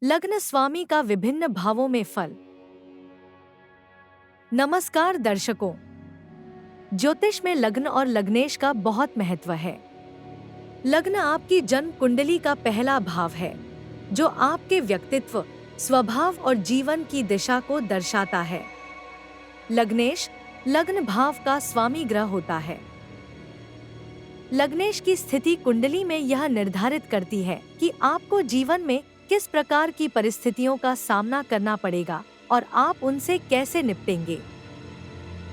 लग्न स्वामी का विभिन्न भावों में फल। नमस्कार दर्शकों, ज्योतिष में लग्न और लग्नेश का बहुत महत्व है। लग्न आपकी जन्म कुंडली का पहला भाव है, जो आपके व्यक्तित्व, स्वभाव और जीवन की दिशा को दर्शाता है। लग्नेश लग्न भाव का स्वामी ग्रह होता है। लग्नेश की स्थिति कुंडली में यह निर्धारित करती है कि आपको जीवन में किस प्रकार की परिस्थितियों का सामना करना पड़ेगा और आप उनसे कैसे निपटेंगे।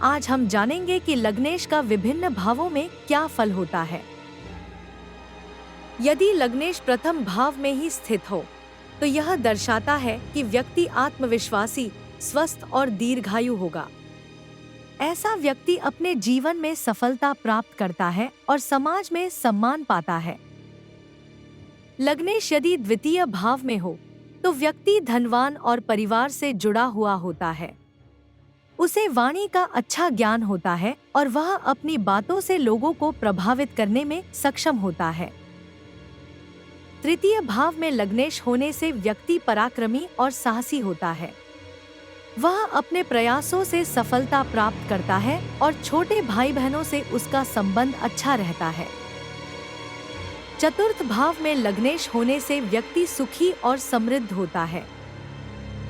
आज हम जानेंगे कि लग्नेश का विभिन्न भावों में क्या फल होता है। यदि लग्नेश प्रथम भाव में ही स्थित हो, तो यह दर्शाता है कि व्यक्ति आत्मविश्वासी, स्वस्थ और दीर्घायु होगा। ऐसा व्यक्ति अपने जीवन में सफलता प्राप्त करता है और समाज में सम्मान पाता है। लग्नेश यदि द्वितीय भाव में हो, तो व्यक्ति धनवान और परिवार से जुड़ा हुआ होता है। उसे वाणी का अच्छा ज्ञान होता है और वह अपनी बातों से लोगों को प्रभावित करने में सक्षम होता है। तृतीय भाव में लग्नेश होने से व्यक्ति पराक्रमी और साहसी होता है। वह अपने प्रयासों से सफलता प्राप्त करता है और छोटे भाई बहनों से उसका संबंध अच्छा रहता है। चतुर्थ भाव में लग्नेश होने से व्यक्ति सुखी और समृद्ध होता है।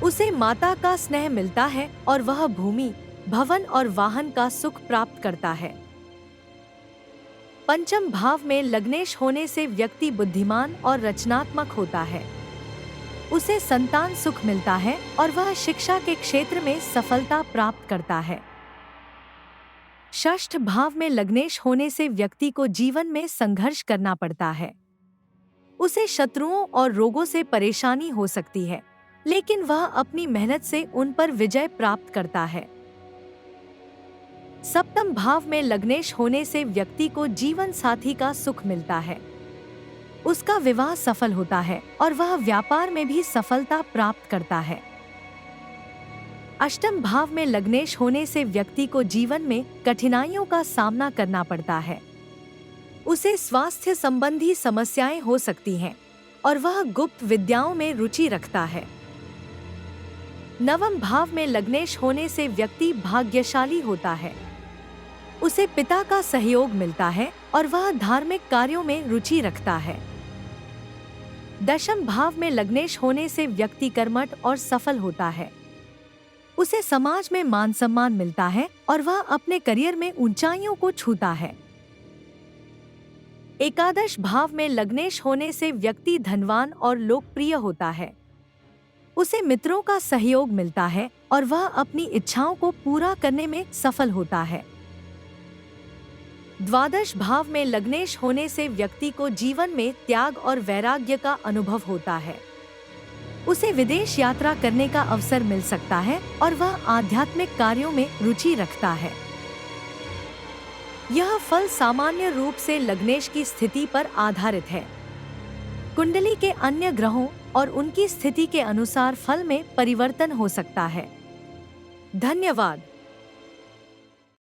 उसे माता का स्नेह मिलता है और वह भूमि, भवन और वाहन का सुख प्राप्त करता है। पंचम भाव में लग्नेश होने से व्यक्ति बुद्धिमान और रचनात्मक होता है। उसे संतान सुख मिलता है और वह शिक्षा के क्षेत्र में सफलता प्राप्त करता है। षष्ठ भाव में लग्नेश होने से व्यक्ति को जीवन में संघर्ष करना पड़ता है। उसे शत्रुओं और रोगों से परेशानी हो सकती है, लेकिन वह अपनी मेहनत से उन पर विजय प्राप्त करता है। सप्तम भाव में लग्नेश होने से व्यक्ति को जीवन साथी का सुख मिलता है। उसका विवाह सफल होता है और वह व्यापार में भी सफलता प्राप्त करता है। अष्टम भाव में लग्नेश होने से व्यक्ति को जीवन में कठिनाइयों का सामना करना पड़ता है। उसे स्वास्थ्य संबंधी समस्याएं हो सकती हैं और वह गुप्त विद्याओं में रुचि रखता है। नवम भाव में लग्नेश होने से व्यक्ति भाग्यशाली होता है। उसे पिता का सहयोग मिलता है और वह धार्मिक कार्यों में रुचि रखता है। दशम भाव में लग्नेश होने से व्यक्ति कर्मठ और सफल होता है। उसे समाज में मान सम्मान मिलता है और वह अपने करियर में ऊंचाइयों को छूता है। एकादश भाव में लग्नेश होने से व्यक्ति धनवान और लोकप्रिय होता है। उसे मित्रों का सहयोग मिलता है और वह अपनी इच्छाओं को पूरा करने में सफल होता है। द्वादश भाव में लग्नेश होने से व्यक्ति को जीवन में त्याग और वैराग्य का अनुभव होता है। उसे विदेश यात्रा करने का अवसर मिल सकता है और वह आध्यात्मिक कार्यों में रुचि रखता है। यह फल सामान्य रूप से लग्नेश की स्थिति पर आधारित है। कुंडली के अन्य ग्रहों और उनकी स्थिति के अनुसार फल में परिवर्तन हो सकता है। धन्यवाद।